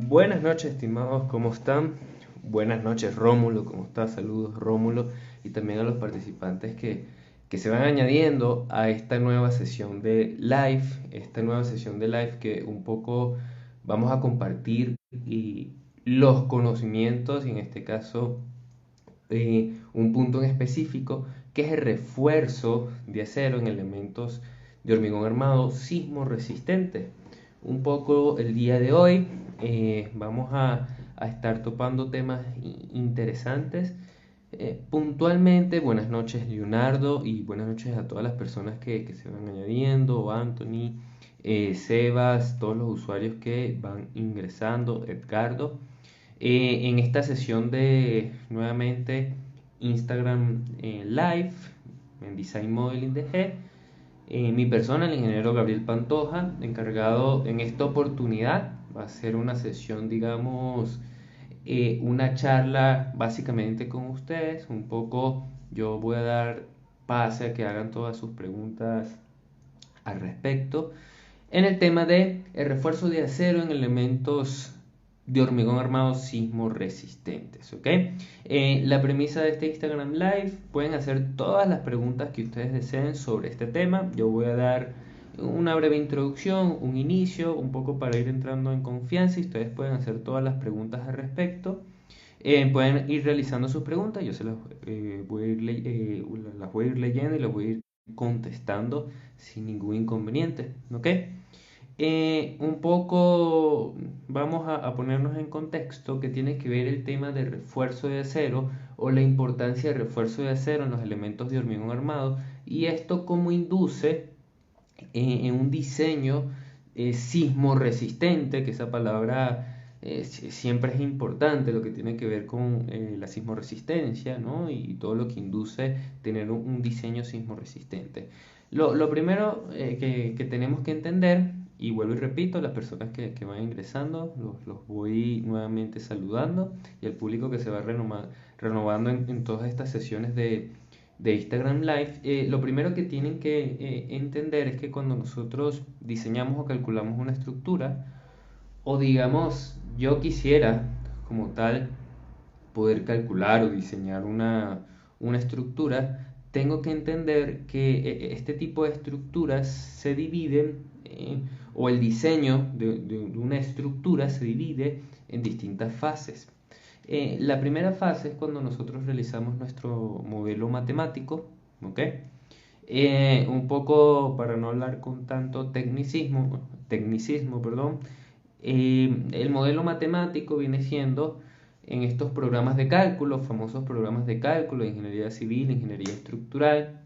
Buenas noches, estimados, ¿cómo están? Buenas noches, Rómulo, ¿cómo estás? Saludos, Rómulo, y también a los participantes que se van añadiendo a esta nueva sesión de live que un poco vamos a compartir y los conocimientos, y en este caso un punto en específico, que es el refuerzo de acero en elementos de hormigón armado sismo resistente. Un poco el día de hoy vamos a estar topando temas interesantes. Puntualmente, buenas noches Leonardo y buenas noches a todas las personas que se van añadiendo, Anthony, Sebas, todos los usuarios que van ingresando, Edgardo. En esta sesión de nuevamente Instagram Live en Design Modeling DG, mi persona, el ingeniero Gabriel Pantoja, encargado en esta oportunidad, va a ser una sesión, digamos, una charla básicamente con ustedes. Un poco yo voy a dar pase a que hagan todas sus preguntas al respecto en el tema de el refuerzo de acero en elementos de hormigón armado sismo resistentes, ¿ok? La premisa de este Instagram Live, pueden hacer todas las preguntas que ustedes deseen sobre este tema. Yo voy a dar una breve introducción, un inicio, un poco para ir entrando en confianza, y ustedes pueden hacer todas las preguntas al respecto. Pueden ir realizando sus preguntas, yo se las, voy a ir las voy a ir leyendo y las voy a ir contestando sin ningún inconveniente, ¿ok? Un poco vamos a ponernos en contexto que tiene que ver el tema de refuerzo de acero o la importancia de refuerzo de acero en los elementos de hormigón armado, y esto cómo induce en un diseño sismo resistente, que esa palabra siempre es importante, lo que tiene que ver con la sismo resistencia, ¿no? Y todo lo que induce tener un diseño sismo resistente. Lo primero que tenemos que entender, y vuelvo y repito, las personas que van ingresando, los voy nuevamente saludando, y el público que se va renovando en todas estas sesiones de Instagram Live. Lo primero que tienen que entender es que cuando nosotros diseñamos o calculamos una estructura, o digamos, yo quisiera como tal poder calcular o diseñar una estructura, tengo que entender que este tipo de estructuras se dividen, o el diseño de una estructura se divide en distintas fases. La primera fase es cuando nosotros realizamos nuestro modelo matemático, ¿ok? Un poco para no hablar con tanto tecnicismo, perdón, el modelo matemático viene siendo en estos programas de cálculo, famosos programas de cálculo de ingeniería civil, ingeniería estructural,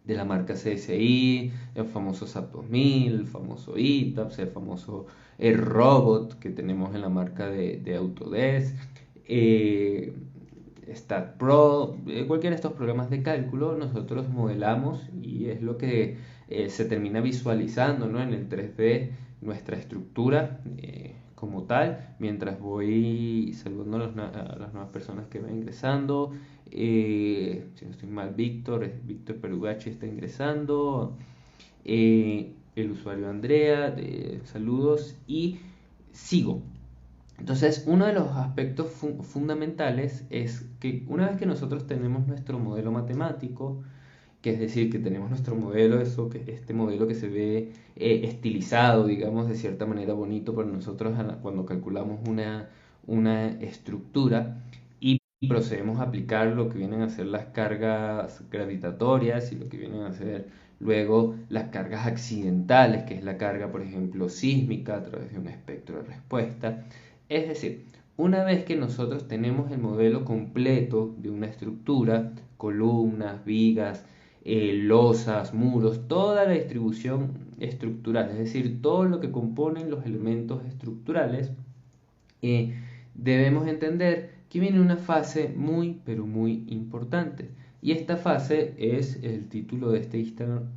de la marca CSI, el famoso SAP 2000, el famoso ITAPS, el famoso Robot que tenemos en la marca de Autodesk, eh, StatPro, cualquiera de estos programas de cálculo, nosotros modelamos y es lo que se termina visualizando, ¿no? En el 3D nuestra estructura como tal, mientras voy saludando a las nuevas personas que van ingresando. Si no estoy mal, Víctor Perugachi está ingresando. El usuario Andrea, saludos, y sigo. Entonces, uno de los aspectos fundamentales es que una vez que nosotros tenemos nuestro modelo matemático, que es decir, que tenemos nuestro modelo, este modelo que se ve estilizado, digamos, de cierta manera bonito para nosotros cuando calculamos una estructura, y procedemos a aplicar lo que vienen a ser las cargas gravitatorias y lo que vienen a ser luego las cargas accidentales, que es la carga, por ejemplo, sísmica a través de un espectro de respuesta. Es decir, una vez que nosotros tenemos el modelo completo de una estructura, columnas, vigas, losas, muros, toda la distribución estructural, es decir, todo lo que componen los elementos estructurales, eh, debemos entender que viene una fase muy, pero muy importante. Y esta fase es el título de este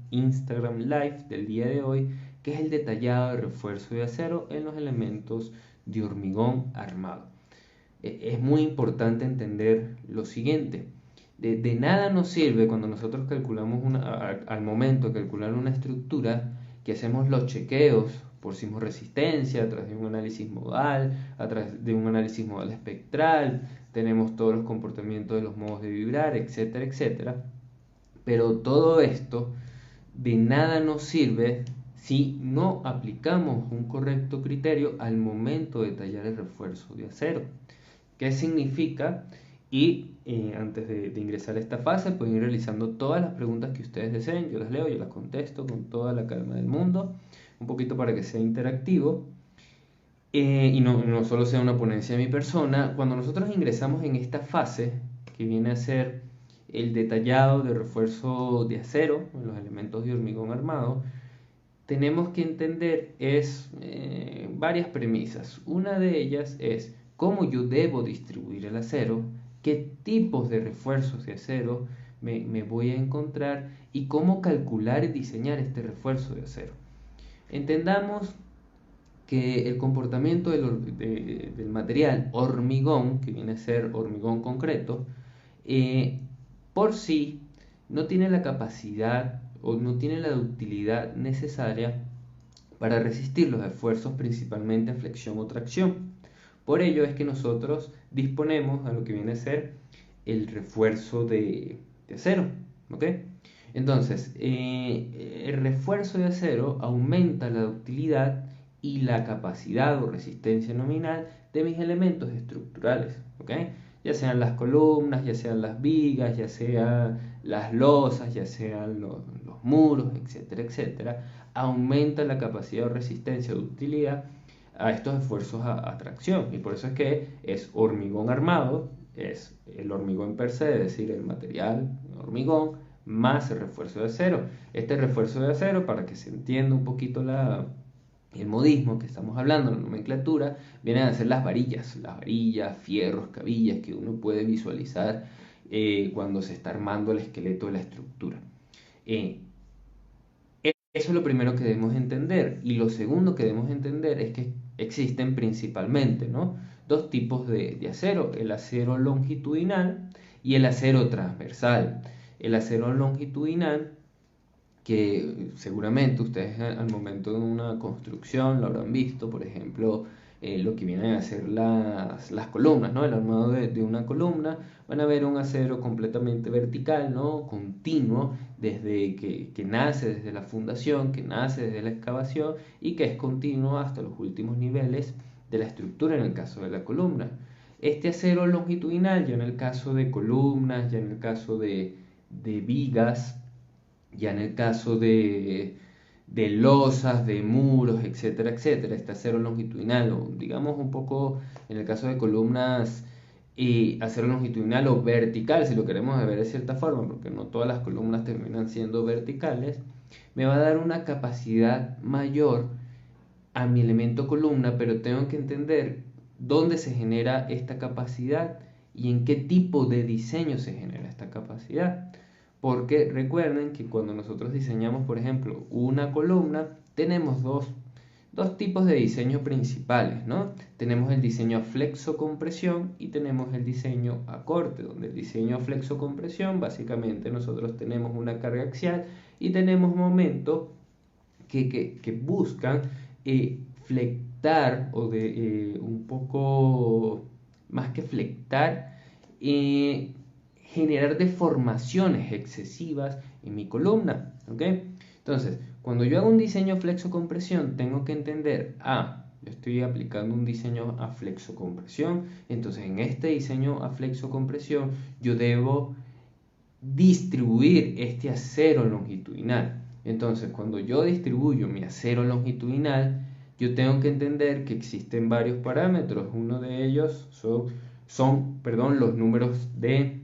Instagram Live del día de hoy, que es el detallado de refuerzo de acero en los elementos de hormigón armado. Es muy importante entender lo siguiente. De nada nos sirve cuando nosotros calculamos al momento de calcular una estructura, que hacemos los chequeos por sismoresistencia, a través de un análisis modal, a través de un análisis modal espectral, tenemos todos los comportamientos de los modos de vibrar, etcétera, etcétera. Pero todo esto de nada nos sirve si no aplicamos un correcto criterio al momento de tallar el refuerzo de acero. ¿Qué significa? Y antes de ingresar a esta fase, pueden ir realizando todas las preguntas que ustedes deseen. Yo las leo, yo las contesto con toda la calma del mundo, un poquito para que sea interactivo. Y no solo sea una ponencia de mi persona. Cuando nosotros ingresamos en esta fase, que viene a ser el detallado de refuerzo de acero en los elementos de hormigón armado, tenemos que entender varias premisas. Una de ellas es cómo yo debo distribuir el acero, qué tipos de refuerzos de acero me voy a encontrar y cómo calcular y diseñar este refuerzo de acero. Entendamos que el comportamiento del material hormigón, que viene a ser hormigón concreto, por sí no tiene la capacidad o no tiene la ductilidad necesaria para resistir los esfuerzos principalmente en flexión o tracción. Por ello es que nosotros disponemos a lo que viene a ser el refuerzo de acero, ¿ok? Entonces, el refuerzo de acero aumenta la ductilidad y la capacidad o resistencia nominal de mis elementos estructurales, ¿ok? Ya sean las columnas, ya sean las vigas, ya sean las losas, ya sean los muros, etcétera, etcétera, aumenta la capacidad o resistencia o ductilidad a estos esfuerzos a tracción. Y por eso es que es hormigón armado, es el hormigón per se, es decir, el material hormigón, más el refuerzo de acero. Este refuerzo de acero, para que se entienda un poquito el modismo que estamos hablando, la nomenclatura, vienen a ser las varillas, fierros, cabillas que uno puede visualizar cuando se está armando el esqueleto de la estructura. Eso es lo primero que debemos entender. Y lo segundo que debemos entender es que existen principalmente, ¿no?, dos tipos de acero: el acero longitudinal y el acero transversal. El acero longitudinal, que seguramente ustedes al momento de una construcción lo habrán visto, por ejemplo, lo que vienen a ser las columnas, ¿no? El armado de una columna, van a ver un acero completamente vertical, ¿no?, continuo, desde que nace desde la fundación, que nace desde la excavación y que es continuo hasta los últimos niveles de la estructura en el caso de la columna. Este acero longitudinal, ya en el caso de columnas, ya en el caso de vigas, ya en el caso de losas, de muros, etcétera, etcétera, este acero longitudinal, o digamos un poco en el caso de columnas, acero longitudinal o vertical, si lo queremos ver de cierta forma, porque no todas las columnas terminan siendo verticales, me va a dar una capacidad mayor a mi elemento columna, pero tengo que entender dónde se genera esta capacidad y en qué tipo de diseño se genera esta capacidad. Porque recuerden que cuando nosotros diseñamos, por ejemplo, una columna, tenemos dos tipos de diseño principales, ¿no? Tenemos el diseño a flexo-compresión y tenemos el diseño a corte, donde el diseño a flexo-compresión, básicamente nosotros tenemos una carga axial y tenemos momentos que buscan flectar o un poco más que flectar, generar deformaciones excesivas en mi columna, ¿ok? Entonces, cuando yo hago un diseño a flexo-compresión, tengo que entender, yo estoy aplicando un diseño a flexo-compresión, entonces en este diseño a flexo-compresión yo debo distribuir este acero longitudinal. Entonces, cuando yo distribuyo mi acero longitudinal, yo tengo que entender que existen varios parámetros. Uno de ellos son los números de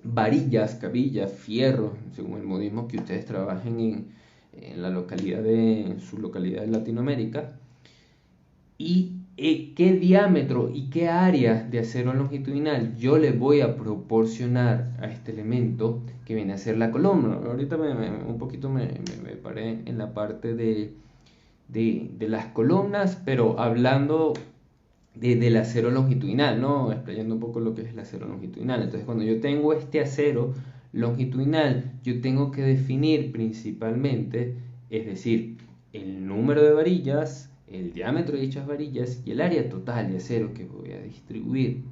varillas, cabillas, fierros, según el modismo que ustedes trabajen en su localidad de Latinoamérica, y qué diámetro y qué área de acero longitudinal yo le voy a proporcionar a este elemento que viene a ser la columna. Ahorita un poquito me paré en la parte de las columnas, pero hablando del acero longitudinal, ¿no? Explayando un poco lo que es el acero longitudinal. Entonces, cuando yo tengo este acero longitudinal, yo tengo que definir principalmente, es decir, el número de varillas, el diámetro de dichas varillas y el área total de acero que voy a distribuir.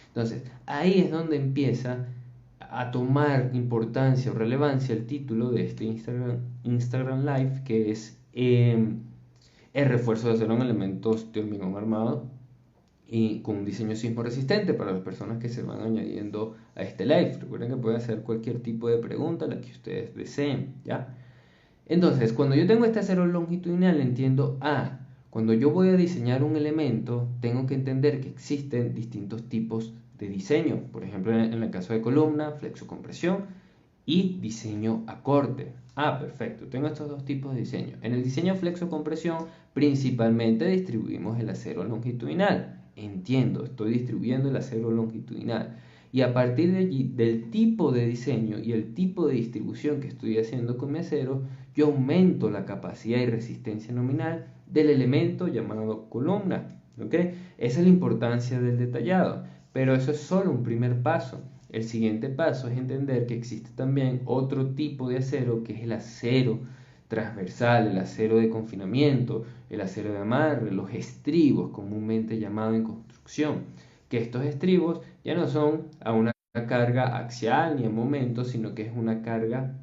Entonces, ahí es donde empieza a tomar importancia o relevancia el título de este Instagram Live, que es el refuerzo de acero en elementos de hormigón armado y con un diseño sismo resistente para las personas que se van añadiendo a este live. Recuerden que pueden hacer cualquier tipo de pregunta, la que ustedes deseen, ¿ya? Entonces, cuando yo tengo este acero longitudinal, entiendo, cuando yo voy a diseñar un elemento, tengo que entender que existen distintos tipos de diseño. Por ejemplo, en el caso de columna, flexocompresión y diseño a corte. Perfecto, tengo estos dos tipos de diseño. En el diseño flexocompresión, principalmente distribuimos el acero longitudinal. Entiendo, estoy distribuyendo el acero longitudinal. Y a partir de allí, del tipo de diseño y el tipo de distribución que estoy haciendo con mi acero, yo aumento la capacidad y resistencia nominal del elemento llamado columna. ¿Okay? Esa es la importancia del detallado, pero eso es solo un primer paso. El siguiente paso es entender que existe también otro tipo de acero, que es el acero transversal, el acero de confinamiento, el acero de amarre, los estribos, comúnmente llamado en construcción, que estos estribos ya no son a una carga axial ni a momento, sino que es una carga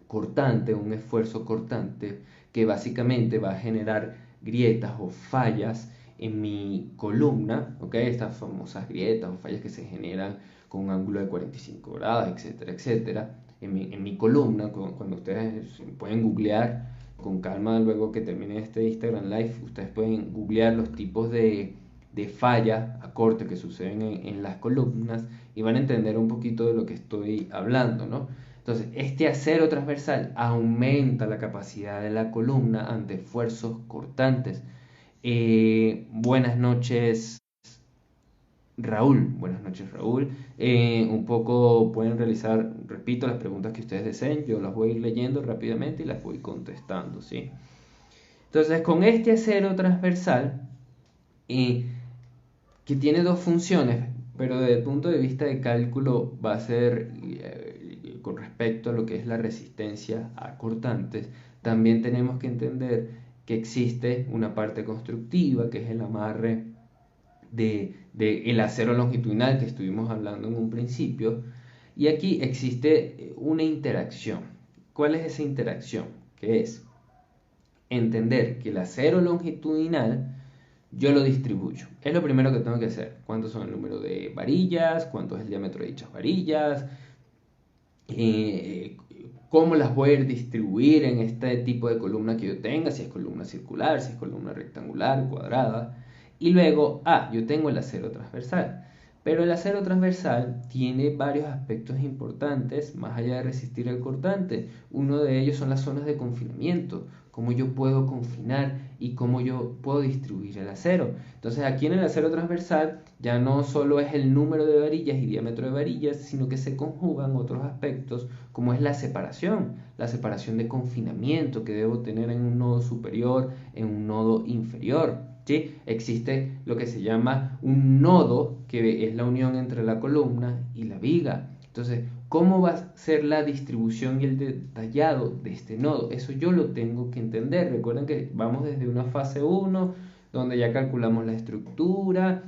cortante, un esfuerzo cortante que básicamente va a generar grietas o fallas en mi columna, ¿ok? Estas famosas grietas o fallas que se generan con un ángulo de 45 grados, etcétera, etcétera, en mi columna. Cuando ustedes pueden googlear con calma, luego que termine este Instagram Live, ustedes pueden googlear los tipos de falla a corte que suceden en las columnas y van a entender un poquito de lo que estoy hablando, ¿no? Entonces, este acero transversal aumenta la capacidad de la columna ante esfuerzos cortantes. Buenas noches, Raúl. Buenas noches, Raúl. Un poco pueden realizar, repito, las preguntas que ustedes deseen. Yo las voy a ir leyendo rápidamente y las voy contestando, ¿sí? Entonces, con este acero transversal, que tiene dos funciones, pero desde el punto de vista de cálculo va a ser con respecto a lo que es la resistencia a cortantes. También tenemos que entender que existe una parte constructiva, que es el amarre de el acero longitudinal que estuvimos hablando en un principio, y aquí existe una interacción. ¿Cuál es esa interacción? Que es entender que el acero longitudinal yo lo distribuyo. Es lo primero que tengo que hacer. ¿Cuántos son el número de varillas? ¿Cuánto es el diámetro de dichas varillas? ¿Cómo las voy a distribuir en este tipo de columna que yo tenga? Si es columna circular, si es columna rectangular, cuadrada. Y luego, yo tengo el acero transversal. Pero el acero transversal tiene varios aspectos importantes más allá de resistir el cortante. Uno de ellos son las zonas de confinamiento, cómo yo puedo confinar y cómo yo puedo distribuir el acero. Entonces aquí en el acero transversal ya no solo es el número de varillas y diámetro de varillas, sino que se conjugan otros aspectos como es la separación de confinamiento que debo tener en un nodo superior, en un nodo inferior. ¿Sí? Existe lo que se llama un nodo, que es la unión entre la columna y la viga. Entonces, ¿cómo va a ser la distribución y el detallado de este nodo? Eso yo lo tengo que entender. Recuerden que vamos desde una fase 1, donde ya calculamos la estructura,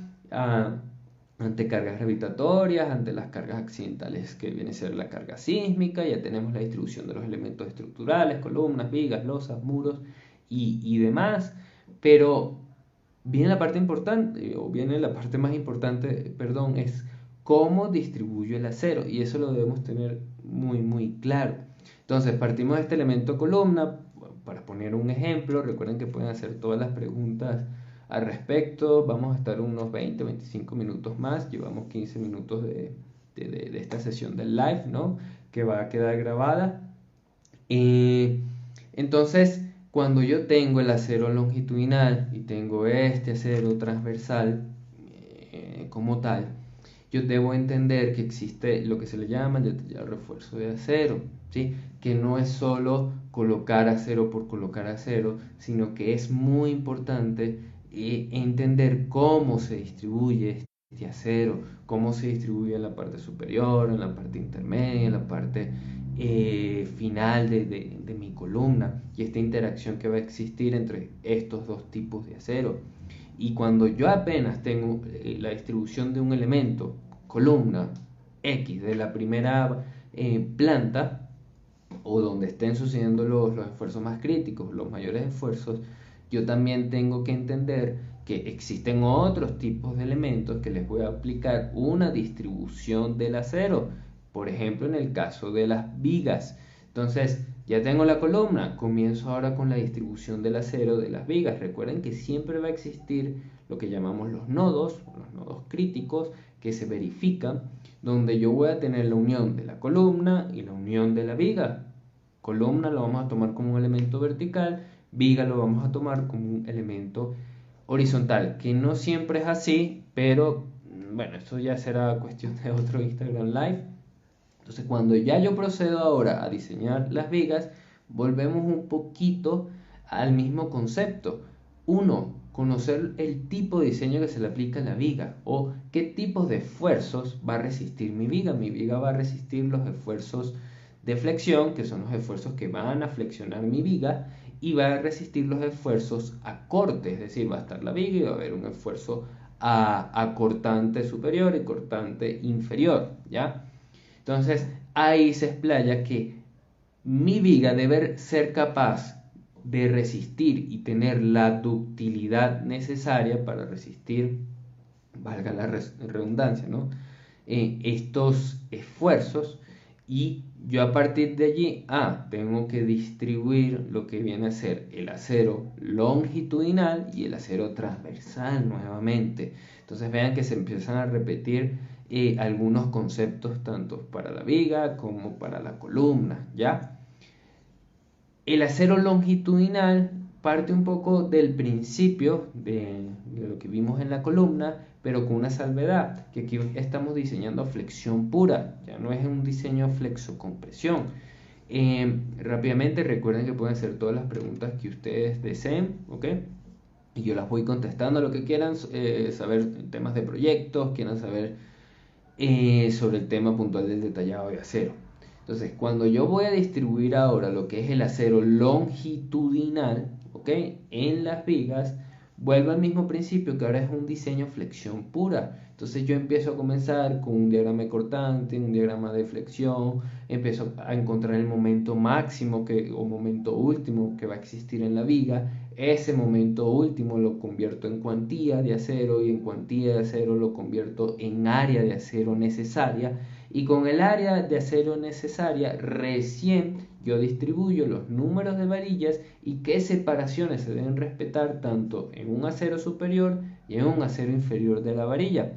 ante cargas gravitatorias, ante las cargas accidentales que viene a ser la carga sísmica, ya tenemos la distribución de los elementos estructurales, columnas, vigas, losas, muros y demás, pero viene la parte importante, o viene la parte más importante, perdón, es cómo distribuyo el acero, y eso lo debemos tener muy claro. Entonces, partimos de este elemento columna. Para poner un ejemplo, recuerden que pueden hacer todas las preguntas al respecto. Vamos a estar unos 20-25 minutos más, llevamos 15 minutos de esta sesión del live, ¿no? Que va a quedar grabada. Entonces, cuando yo tengo el acero longitudinal y tengo este acero transversal como tal, yo debo entender que existe lo que se le llama el detallado refuerzo de acero, ¿sí? Que no es solo colocar acero por colocar acero, sino que es muy importante entender cómo se distribuye de acero, cómo se distribuye en la parte superior, en la parte intermedia, en la parte final de mi columna, y esta interacción que va a existir entre estos dos tipos de acero. Y cuando yo apenas tengo la distribución de un elemento, columna X de la primera planta, o donde estén sucediendo los esfuerzos más críticos, los mayores esfuerzos, yo también tengo que entender que existen otros tipos de elementos que les voy a aplicar una distribución del acero. Por ejemplo, en el caso de las vigas. Entonces, ya tengo la columna, comienzo ahora con la distribución del acero de las vigas. Recuerden que siempre va a existir lo que llamamos los nodos críticos que se verifican, donde yo voy a tener la unión de la columna y la unión de la viga. Columna lo vamos a tomar como un elemento vertical, viga lo vamos a tomar como un elemento horizontal, que no siempre es así, pero bueno, esto ya será cuestión de otro Instagram Live. Entonces, cuando ya yo procedo ahora a diseñar las vigas, volvemos un poquito al mismo concepto. Uno, conocer el tipo de diseño que se le aplica a la viga, o qué tipos de esfuerzos va a resistir mi viga. Mi viga va a resistir los esfuerzos de flexión, que son los esfuerzos que van a flexionar mi viga, y va a resistir los esfuerzos a corte, es decir, va a estar la viga y va a haber un esfuerzo a cortante superior y cortante inferior, ¿ya? Entonces, ahí se explaya que mi viga debe ser capaz de resistir y tener la ductilidad necesaria para resistir, valga la redundancia, ¿no? Estos esfuerzos, y yo a partir de allí tengo que distribuir lo que viene a ser el acero longitudinal y el acero transversal nuevamente. Entonces vean que se empiezan a repetir algunos conceptos tanto para la viga como para la columna, ¿ya? El acero longitudinal parte un poco del principio de lo que vimos en la columna, pero con una salvedad, que aquí estamos diseñando flexión pura, ya no es un diseño flexocompresión. Rápidamente recuerden que pueden hacer todas las preguntas que ustedes deseen, ¿ok? Y yo las voy contestando lo que quieran, saber temas de proyectos, quieran saber sobre el tema puntual del detallado de acero. Entonces, cuando yo voy a distribuir ahora lo que es el acero longitudinal, ¿ok?, en las vigas, vuelvo al mismo principio, que ahora es un diseño flexión pura. Entonces yo empiezo a comenzar con un diagrama de cortante, un diagrama de flexión, empiezo a encontrar el momento máximo o momento último que va a existir en la viga. Ese momento último lo convierto en cuantía de acero, y en cuantía de acero lo convierto en área de acero necesaria, y con el área de acero necesaria recién yo distribuyo los números de varillas y qué separaciones se deben respetar tanto en un acero superior y en un acero inferior de la varilla.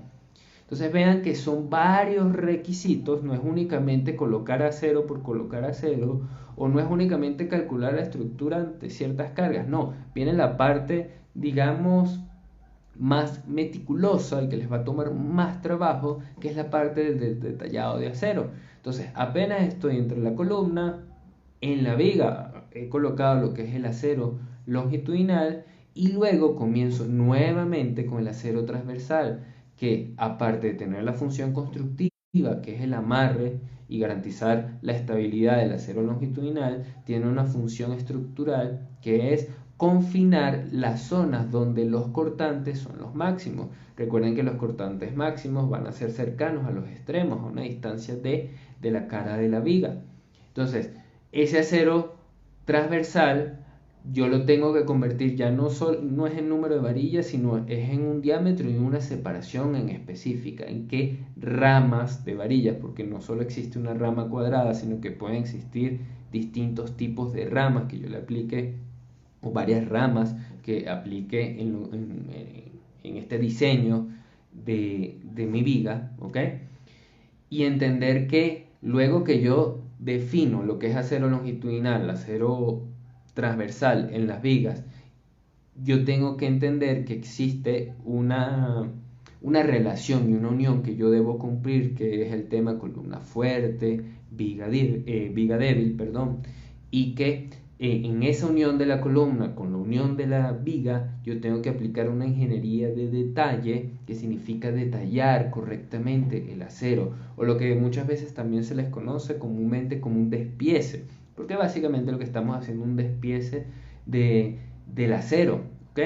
Entonces vean que son varios requisitos, no es únicamente colocar acero por colocar acero, o no es únicamente calcular la estructura ante ciertas cargas, no, viene la parte, digamos, más meticulosa y que les va a tomar más trabajo, que es la parte del detallado de acero. Entonces, apenas estoy entre la columna, en la viga he colocado lo que es el acero longitudinal, y luego comienzo nuevamente con el acero transversal, que aparte de tener la función constructiva, que es el amarre y garantizar la estabilidad del acero longitudinal, tiene una función estructural que es confinar las zonas donde los cortantes son los máximos. Recuerden que los cortantes máximos van a ser cercanos a los extremos, a una distancia de la cara de la viga. Entonces, ese acero transversal yo lo tengo que convertir, ya no es en número de varillas, sino es en un diámetro y una separación en específica, en qué ramas de varillas, porque no solo existe una rama cuadrada, sino que pueden existir distintos tipos de ramas que yo le aplique, o varias ramas que aplique en este diseño de mi viga, ¿ok? Y entender que luego que yo defino lo que es acero longitudinal, acero transversal en las vigas, yo tengo que entender que existe una relación y una unión que yo debo cumplir, que es el tema columna fuerte, viga débil, y que en esa unión de la columna con la unión de la viga, yo tengo que aplicar una ingeniería de detalle que significa detallar correctamente el acero, o lo que muchas veces también se les conoce comúnmente como un despiece, porque básicamente lo que estamos haciendo es un despiece del acero, ¿ok?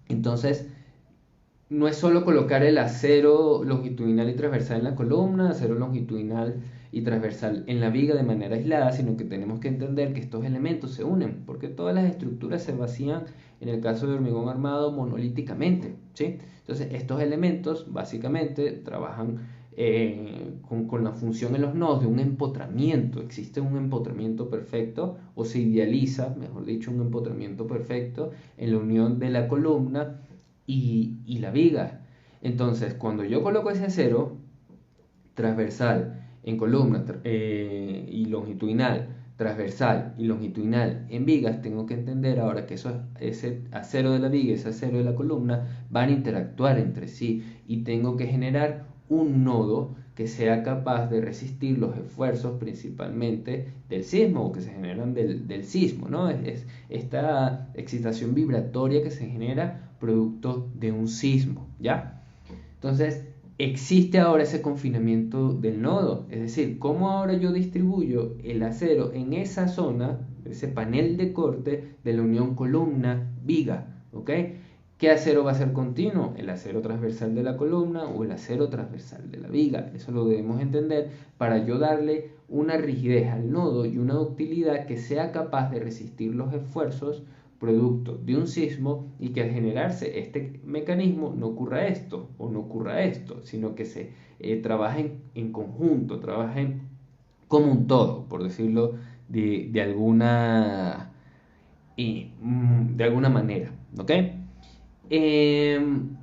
Entonces, no es solo colocar el acero longitudinal y transversal en la columna, acero longitudinal y transversal en la viga de manera aislada, sino que tenemos que entender que estos elementos se unen, porque todas las estructuras se vacían, en el caso de hormigón armado, monolíticamente, ¿sí? Entonces, estos elementos básicamente trabajan con la función en los nodos de un empotramiento. Existe un empotramiento perfecto, o se idealiza, mejor dicho, un empotramiento perfecto en la unión de la columna y la viga. Entonces, cuando yo coloco ese acero transversal en columna y longitudinal, transversal y longitudinal en vigas, tengo que entender ahora que ese acero de la viga y ese acero de la columna van a interactuar entre sí, y tengo que generar un nodo que sea capaz de resistir los esfuerzos principalmente del sismo, o que se generan del sismo, ¿no? Es esta excitación vibratoria que se genera producto de un sismo, ¿ya? Entonces, existe ahora ese confinamiento del nodo, es decir, cómo ahora yo distribuyo el acero en esa zona, ese panel de corte de la unión columna-viga, ¿ok? ¿Qué acero va a ser continuo? ¿El acero transversal de la columna o el acero transversal de la viga? Eso lo debemos entender para yo darle una rigidez al nodo y una ductilidad que sea capaz de resistir los esfuerzos producto de un sismo, y que al generarse este mecanismo no ocurra esto o no ocurra esto, sino que se trabajen en conjunto, trabajen como un todo, por decirlo de alguna, de alguna manera, ¿ok? Em,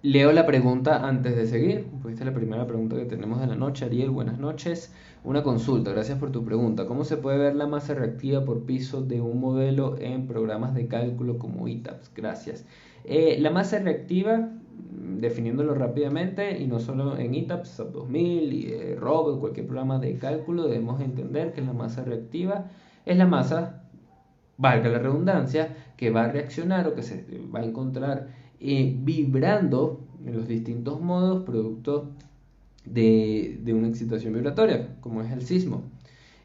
Leo la pregunta antes de seguir, pues esta es la primera pregunta que tenemos de la noche. Ariel, buenas noches. Una consulta, gracias por tu pregunta. ¿Cómo se puede ver la masa reactiva por piso de un modelo en programas de cálculo como ETABS? Gracias. La masa reactiva, definiéndolo rápidamente, y no solo en ETABS, SAP 2000 y Robot, cualquier programa de cálculo, debemos entender que la masa reactiva es la masa, valga la redundancia, que va a reaccionar o que se va a encontrar vibrando en los distintos modos producto de una excitación vibratoria, como es el sismo.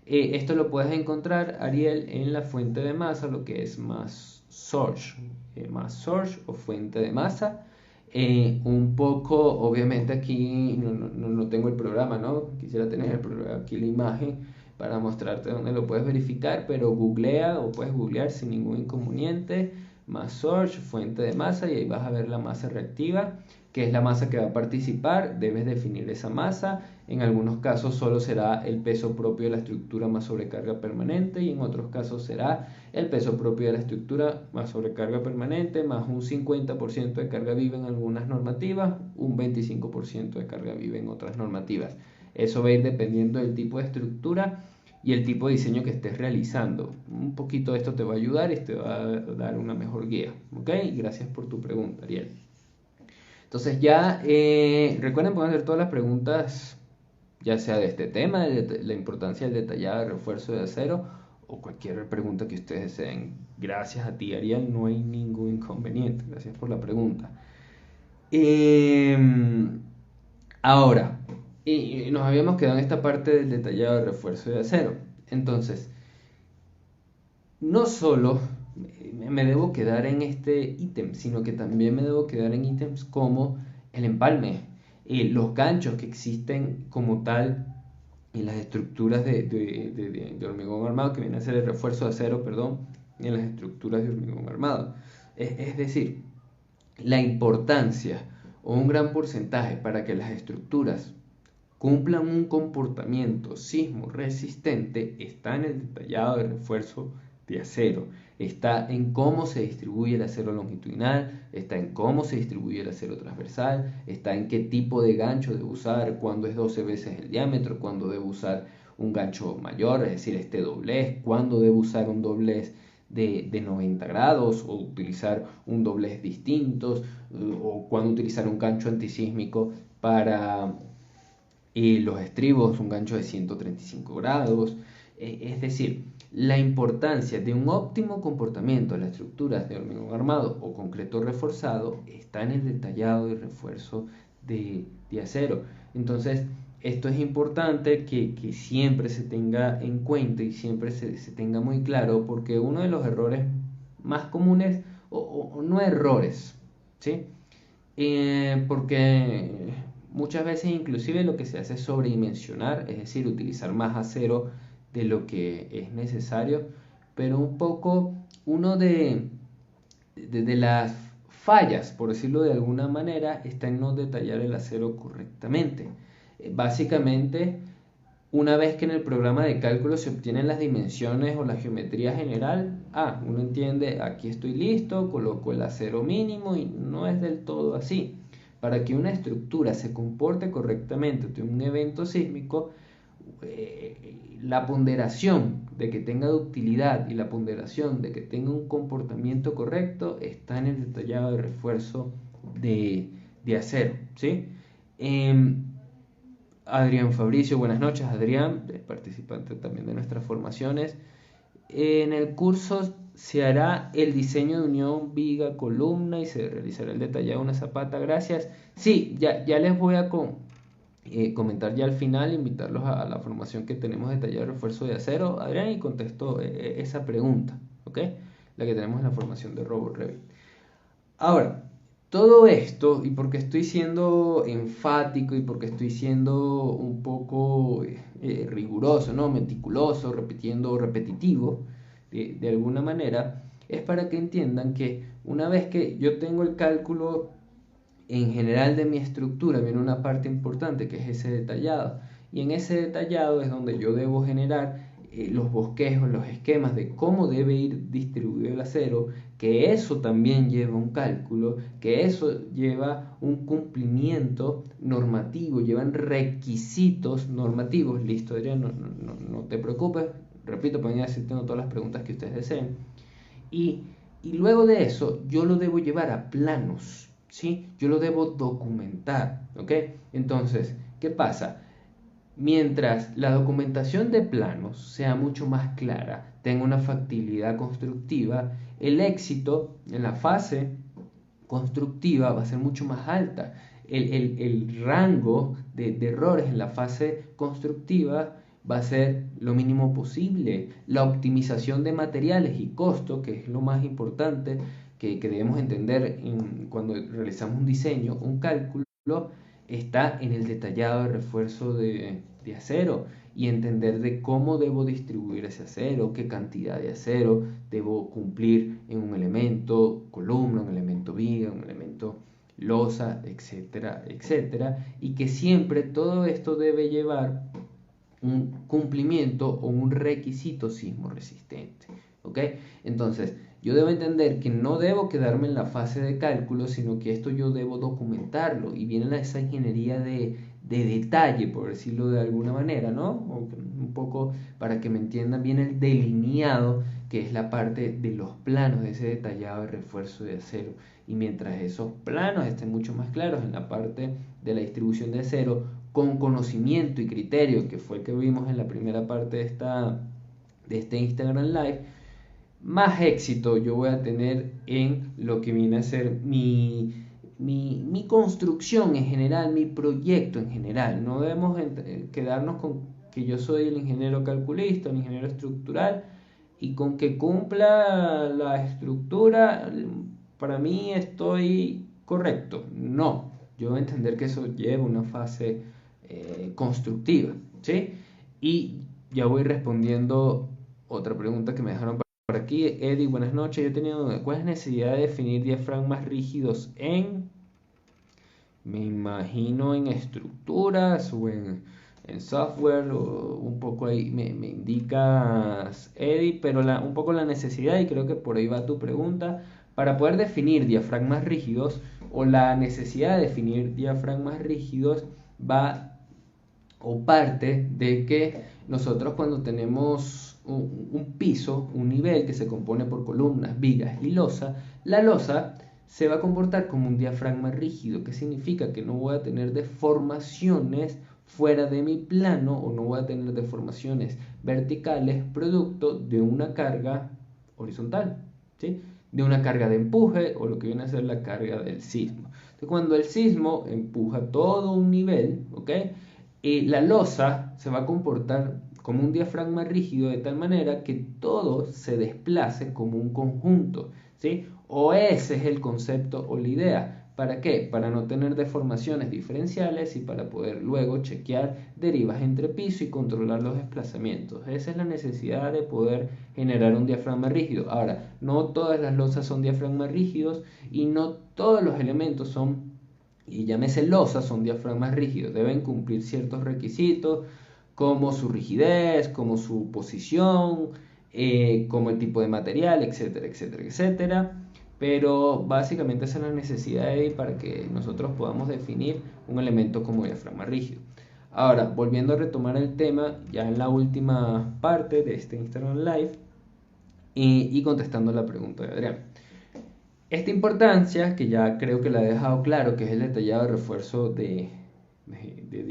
Esto lo puedes encontrar, Ariel, en la fuente de masa, lo que es mass source, o fuente de masa. Un poco, obviamente aquí no tengo el programa, ¿no? Quisiera tener aquí la imagen para mostrarte dónde lo puedes verificar, pero googlea o puedes googlear sin ningún inconveniente mass source, fuente de masa, y ahí vas a ver la masa reactiva, que es la masa que va a participar. Debes definir esa masa. En algunos casos solo será el peso propio de la estructura más sobrecarga permanente, y en otros casos será el peso propio de la estructura más sobrecarga permanente más un 50% de carga viva en algunas normativas, un 25% de carga viva en otras normativas. Eso va a ir dependiendo del tipo de estructura y el tipo de diseño que estés realizando. Un poquito de esto te va a ayudar y te va a dar una mejor guía. ¿Ok? Gracias por tu pregunta, Ariel. Entonces ya recuerden, pueden hacer todas las preguntas, ya sea de este tema, de la importancia del detallado de refuerzo de acero, o cualquier pregunta que ustedes deseen. Gracias a ti, Ariel, no hay ningún inconveniente. Gracias por la pregunta. Ahora, nos habíamos quedado en esta parte del detallado de refuerzo de acero. Entonces, no solo me debo quedar en este ítem, sino que también me debo quedar en ítems como el empalme, los ganchos que existen como tal en las estructuras de hormigón armado, que viene a ser el refuerzo de acero, perdón, en las estructuras de hormigón armado. Es decir, la importancia o un gran porcentaje para que las estructuras cumplan un comportamiento sismo resistente está en el detallado de refuerzo de acero, está en cómo se distribuye el acero longitudinal, está en cómo se distribuye el acero transversal, está en qué tipo de gancho debo usar, cuándo es 12 veces el diámetro, cuándo debo usar un gancho mayor, es decir, este doblez, cuándo debo usar un doblez de 90 grados, o utilizar un doblez distintos, o cuándo utilizar un gancho antisísmico para los estribos, un gancho de 135 grados. Es decir, La importancia de un óptimo comportamiento de las estructuras de hormigón armado o concreto reforzado está en el detallado y refuerzo de acero. Entonces, esto es importante que siempre se tenga en cuenta y siempre se tenga muy claro, porque uno de los errores más comunes, o no errores, ¿sí? Porque muchas veces inclusive lo que se hace es sobredimensionar, es decir, utilizar más acero de lo que es necesario, pero un poco uno de las fallas, por decirlo de alguna manera, está en no detallar el acero correctamente. Básicamente, una vez que en el programa de cálculo se obtienen las dimensiones o la geometría general, uno entiende, aquí estoy listo, coloco el acero mínimo y no es del todo así. Para que una estructura se comporte correctamente ante un evento sísmico, la ponderación de que tenga ductilidad y la ponderación de que tenga un comportamiento correcto está en el detallado de refuerzo de acero, ¿sí? Adrián Fabricio, buenas noches Adrián, participante también de nuestras formaciones. En el curso se hará el diseño de unión viga columna y se realizará el detallado de una zapata, gracias. Sí, ya les voy a comentar ya al final, invitarlos a la formación que tenemos detallado de refuerzo de acero, Adrián, y contesto esa pregunta, ¿ok? La que tenemos en la formación de Robot Revit. Ahora, todo esto, y porque estoy siendo enfático y porque estoy siendo un poco riguroso, ¿no? Meticuloso, repetitivo, de alguna manera, es para que entiendan que una vez que yo tengo el cálculo en general de mi estructura, viene una parte importante que es ese detallado. Y en ese detallado es donde yo debo generar los bosquejos, los esquemas de cómo debe ir distribuido el acero, que eso también lleva un cálculo, que eso lleva un cumplimiento normativo, llevan requisitos normativos. Listo, Adrián, no te preocupes, repito, pueden ir asistiendo todas las preguntas que ustedes deseen. Y, y luego de eso, yo lo debo llevar a planos, ¿sí? Yo lo debo documentar, ¿ok? Entonces, ¿qué pasa? Mientras la documentación de planos sea mucho más clara, tenga una factibilidad constructiva, el éxito en la fase constructiva va a ser mucho más alta. El rango de errores en la fase constructiva va a ser lo mínimo posible. La optimización de materiales y costo, que es lo más importante que debemos entender cuando realizamos un diseño, un cálculo, está en el detallado de refuerzo de acero y entender de cómo debo distribuir ese acero, qué cantidad de acero debo cumplir en un elemento columna, un elemento viga, un elemento losa, etcétera, etcétera, y que siempre todo esto debe llevar un cumplimiento o un requisito sismo resistente, ¿ok? Entonces, yo debo entender que no debo quedarme en la fase de cálculo, sino que esto yo debo documentarlo y viene esa ingeniería de detalle, por decirlo de alguna manera, ¿no? Un poco para que me entiendan bien el delineado, que es la parte de los planos, de ese detallado de refuerzo de acero. Y mientras esos planos estén mucho más claros en la parte de la distribución de acero, con conocimiento y criterio, que fue el que vimos en la primera parte de este Instagram Live, más éxito yo voy a tener en lo que viene a ser mi construcción en general, mi proyecto en general. No debemos quedarnos con que yo soy el ingeniero calculista, el ingeniero estructural, y con que cumpla la estructura, para mí estoy correcto. No, yo voy a entender que eso lleva una fase constructiva, ¿sí? Y ya voy respondiendo otra pregunta que me dejaron por aquí. Eddie, buenas noches. Yo he tenido duda. ¿Cuál es la necesidad de definir diafragmas rígidos me imagino, en estructuras o en software? O un poco ahí me indicas, Eddie, pero un poco la necesidad, y creo que por ahí va tu pregunta, para poder definir diafragmas rígidos, o la necesidad de definir diafragmas rígidos va o parte de que nosotros, cuando tenemos un piso, un nivel que se compone por columnas, vigas y losa, la losa se va a comportar como un diafragma rígido, que significa que no voy a tener deformaciones fuera de mi plano o no voy a tener deformaciones verticales producto de una carga horizontal, ¿sí? De una carga de empuje o lo que viene a ser la carga del sismo. Entonces, cuando el sismo empuja todo un nivel, ¿ok? La losa se va a comportar como un diafragma rígido de tal manera que todo se desplace como un conjunto, ¿sí? O ese es el concepto o la idea. ¿Para qué? Para no tener deformaciones diferenciales y para poder luego chequear derivas entre piso y controlar los desplazamientos. Esa es la necesidad de poder generar un diafragma rígido. Ahora, no todas las losas son diafragmas rígidos y no todos los elementos son, y llámese losas, son diafragmas rígidos. Deben cumplir ciertos requisitos como su rigidez, como su posición, como el tipo de material, etcétera, etcétera, etcétera. Pero básicamente esa es la necesidad de para que nosotros podamos definir un elemento como diafragma rígido. Ahora, volviendo a retomar el tema, ya en la última parte de este Instagram Live y contestando la pregunta de Adrián. Esta importancia, que ya creo que la he dejado claro, que es el detallado refuerzo de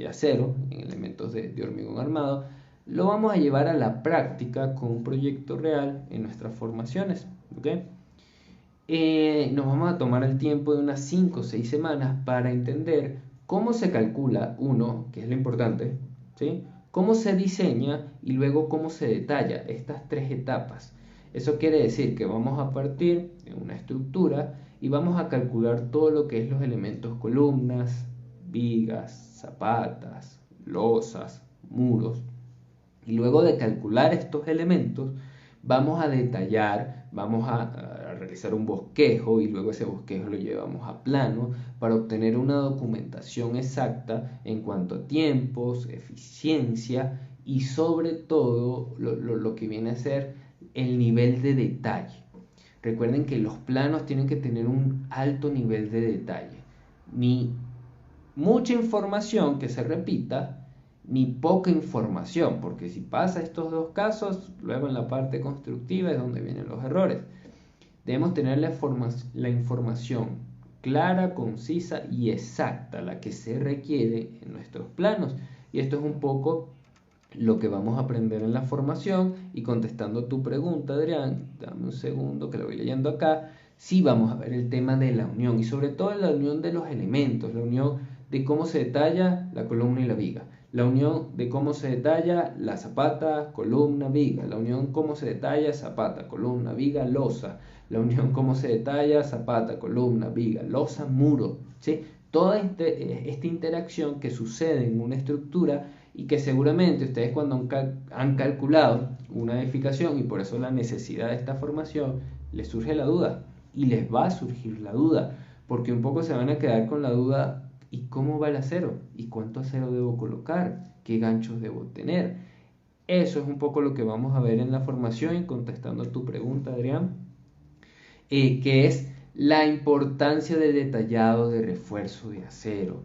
acero en elementos de hormigón armado, lo vamos a llevar a la práctica con un proyecto real en nuestras formaciones. ¿Okay? Nos vamos a tomar el tiempo de unas 5 o 6 semanas para entender cómo se calcula, uno, que es lo importante, ¿sí? Cómo se diseña y luego cómo se detalla estas tres etapas. Eso quiere decir que vamos a partir de una estructura y vamos a calcular todo lo que es los elementos columnas, vigas, zapatas, losas, muros. Y luego de calcular estos elementos, vamos a detallar, vamos a realizar un bosquejo y luego ese bosquejo lo llevamos a plano para obtener una documentación exacta en cuanto a tiempos, eficiencia y sobre todo lo que viene a ser el nivel de detalle. Recuerden que los planos tienen que tener un alto nivel de detalle. Ni mucha información que se repita, ni poca información, porque si pasa estos dos casos, luego en la parte constructiva es donde vienen los errores. Debemos tener la información clara, concisa y exacta, la que se requiere en nuestros planos. Y esto es un poco lo que vamos a aprender en la formación. Y contestando tu pregunta, Adrián, dame un segundo que lo voy leyendo acá. Sí, vamos a ver el tema de la unión y sobre todo la unión de los elementos, la unión de cómo se detalla la columna y la viga, la unión de cómo se detalla la zapata, columna, viga, la unión cómo se detalla zapata, columna, viga, losa, la unión cómo se detalla zapata, columna, viga, losa, muro, ¿sí? Toda esta interacción que sucede en una estructura y que seguramente ustedes cuando han calculado una edificación y por eso la necesidad de esta formación, les surge la duda y les va a surgir la duda, porque un poco se van a quedar con la duda: ¿y cómo va el acero? ¿Y cuánto acero debo colocar? ¿Qué ganchos debo tener? Eso es un poco lo que vamos a ver en la formación y contestando tu pregunta, Adrián, que es la importancia del detallado de refuerzo de acero,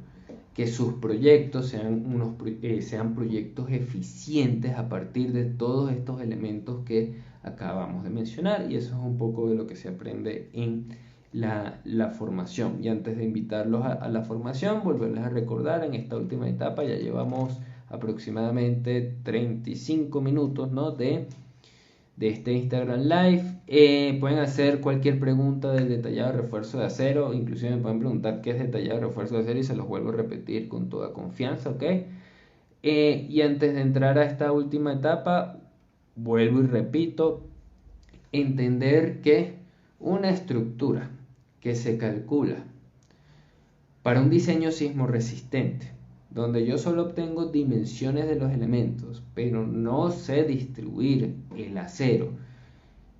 que sus proyectos sean proyectos eficientes a partir de todos estos elementos que acabamos de mencionar, y eso es un poco de lo que se aprende en la formación. Y antes de invitarlos a la formación, volverles a recordar, en esta última etapa ya llevamos aproximadamente 35 minutos, ¿no?, de este Instagram Live. Pueden hacer cualquier pregunta del detallado de refuerzo de acero, inclusive me pueden preguntar qué es detallado de refuerzo de acero y se los vuelvo a repetir con toda confianza, ¿ok? Y antes de entrar a esta última etapa, vuelvo y repito, entender que una estructura que se calcula para un diseño sismo resistente, donde yo solo obtengo dimensiones de los elementos, pero no sé distribuir el acero,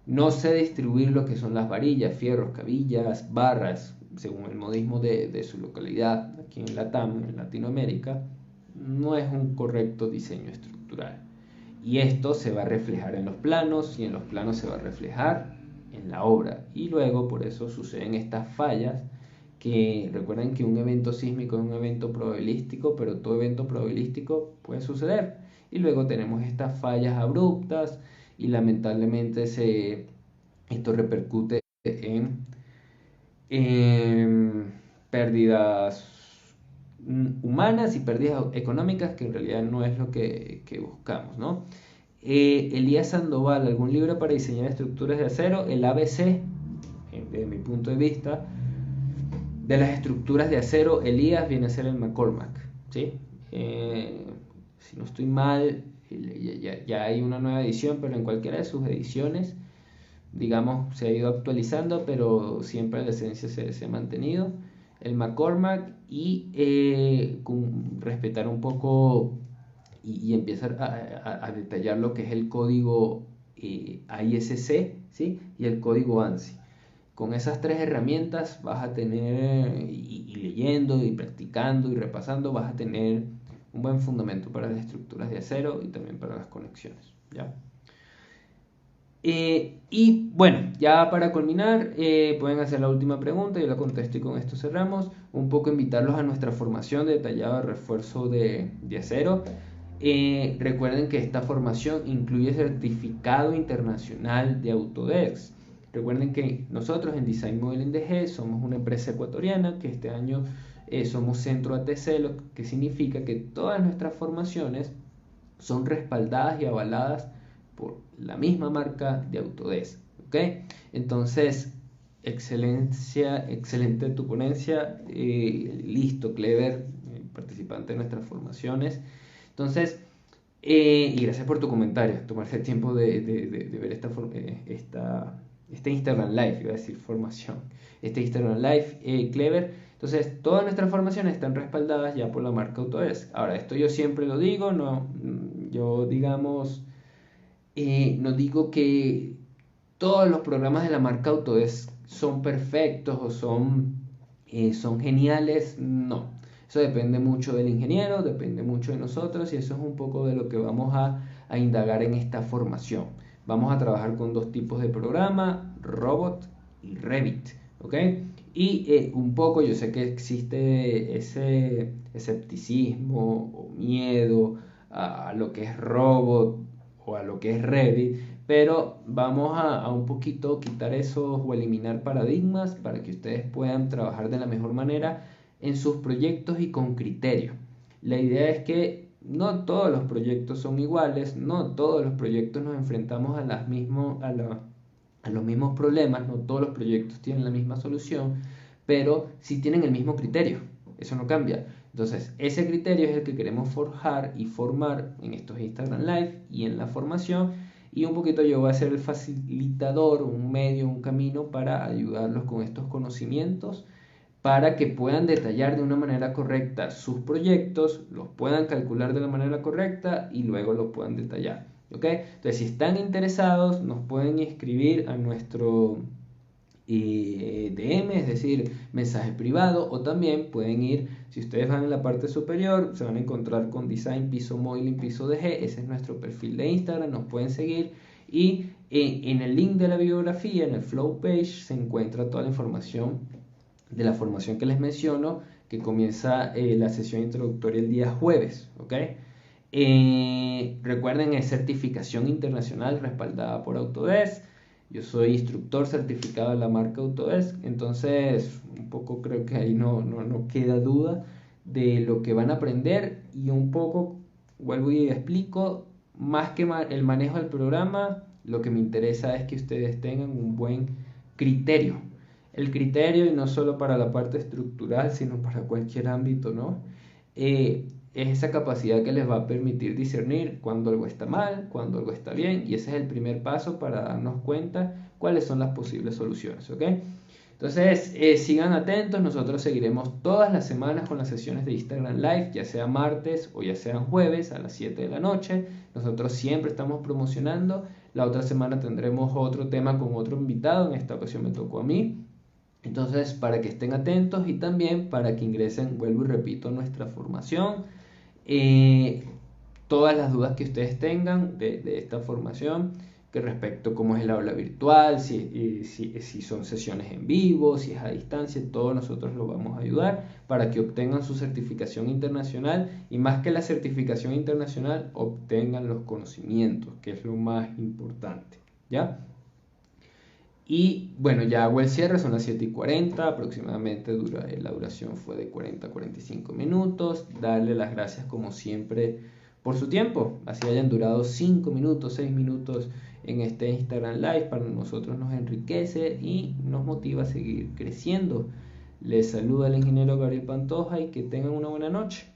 no sé distribuir lo que son las varillas, fierros, cabillas, barras, según el modismo de su localidad, aquí en Latam, en Latinoamérica, no es un correcto diseño estructural. Y esto se va a reflejar en los planos y en los planos se va a reflejar en la obra. Y luego por eso suceden estas fallas, que recuerden que un evento sísmico es un evento probabilístico, pero todo evento probabilístico puede suceder. Y luego tenemos estas fallas abruptas y lamentablemente esto repercute en pérdidas humanas y pérdidas económicas, que en realidad no es lo que buscamos, ¿no? Elías Sandoval, ¿algún libro para diseñar estructuras de acero? El ABC, desde mi punto de vista, de las estructuras de acero, Elías viene a ser el McCormack, ¿sí? Si no estoy mal, ya hay una nueva edición, pero en cualquiera de sus ediciones, digamos, se ha ido actualizando, pero siempre la esencia se ha mantenido. El McCormack y respetar un poco y empezar a detallar lo que es el código AISC, ¿sí? Y el código ANSI. Con esas tres herramientas vas a tener, y leyendo y practicando y repasando, vas a tener un buen fundamento para las estructuras de acero y también para las conexiones, ¿ya? Y bueno, ya para culminar, pueden hacer la última pregunta, yo la contesto y con esto cerramos. Un poco invitarlos a nuestra formación detallada de refuerzo de acero. Recuerden que esta formación incluye certificado internacional de Autodesk. Recuerden que nosotros en Design Modeling DG somos una empresa ecuatoriana que este año somos centro ATC, lo que significa que todas nuestras formaciones son respaldadas y avaladas por la misma marca de Autodesk, ¿ok? Entonces, excelente tu ponencia, listo, Clever, participante de nuestras formaciones. Entonces, y gracias por tu comentario, tomarse el tiempo de ver este Instagram Live, iba a decir formación, este Instagram Live, Clever. Entonces, todas nuestras formaciones están respaldadas ya por la marca Autodesk. Ahora, esto yo siempre lo digo, no, yo digamos, no digo que todos los programas de la marca Autodesk son perfectos o son geniales, no. Eso depende mucho del ingeniero, depende mucho de nosotros y eso es un poco de lo que vamos a indagar en esta formación. Vamos a trabajar con dos tipos de programa, Robot y Revit, ¿ok? Y un poco yo sé que existe ese escepticismo o miedo a lo que es Robot o a lo que es Revit, pero vamos a un poquito quitar esos o eliminar paradigmas para que ustedes puedan trabajar de la mejor manera en sus proyectos y con criterio. La idea es que no todos los proyectos son iguales, no todos los proyectos nos enfrentamos a los mismos problemas, no todos los proyectos tienen la misma solución, pero sí tienen el mismo criterio, eso no cambia. Entonces, ese criterio es el que queremos forjar y formar en estos Instagram Live y en la formación, y un poquito yo voy a ser el facilitador, un medio, un camino para ayudarlos con estos conocimientos para que puedan detallar de una manera correcta sus proyectos, los puedan calcular de la manera correcta y luego los puedan detallar. ¿Ok? Entonces, si están interesados, nos pueden escribir a nuestro DM, es decir, mensaje privado, o también pueden ir, si ustedes van en la parte superior, se van a encontrar con Design Piso Modeling Piso DG, ese es nuestro perfil de Instagram, nos pueden seguir y en el link de la biografía, en el Flow Page, se encuentra toda la información de la formación que les menciono, que comienza la sesión introductoria el día jueves, ¿ok? Recuerden, es certificación internacional respaldada por Autodesk. Yo soy instructor certificado de la marca Autodesk, entonces un poco creo que ahí no queda duda de lo que van a aprender y un poco, vuelvo y explico, más que el manejo del programa, lo que me interesa es que ustedes tengan un buen criterio. El criterio, y no solo para la parte estructural, sino para cualquier ámbito, ¿no? Es esa capacidad que les va a permitir discernir cuando algo está mal, cuando algo está bien, y ese es el primer paso para darnos cuenta cuáles son las posibles soluciones, ¿ok? Entonces, sigan atentos, nosotros seguiremos todas las semanas con las sesiones de Instagram Live, ya sea martes o ya sean jueves a las 7 de la noche. Nosotros siempre estamos promocionando. La otra semana tendremos otro tema con otro invitado, en esta ocasión me tocó a mí. Entonces, para que estén atentos y también para que ingresen, vuelvo y repito, nuestra formación. Eh, Todas las dudas que ustedes tengan de esta formación, que respecto a cómo es el aula virtual, si son sesiones en vivo, si es a distancia, todos nosotros los vamos a ayudar para que obtengan su certificación internacional y más que la certificación internacional, obtengan los conocimientos, que es lo más importante, ¿ya? Y bueno, ya hago el cierre, son las 7:40 aproximadamente, la duración fue de 40 a 45 minutos. Darle las gracias como siempre por su tiempo, así hayan durado 5 minutos, 6 minutos en este Instagram Live, para nosotros nos enriquece y nos motiva a seguir creciendo. Les saluda el ingeniero Gabriel Pantoja y que tengan una buena noche.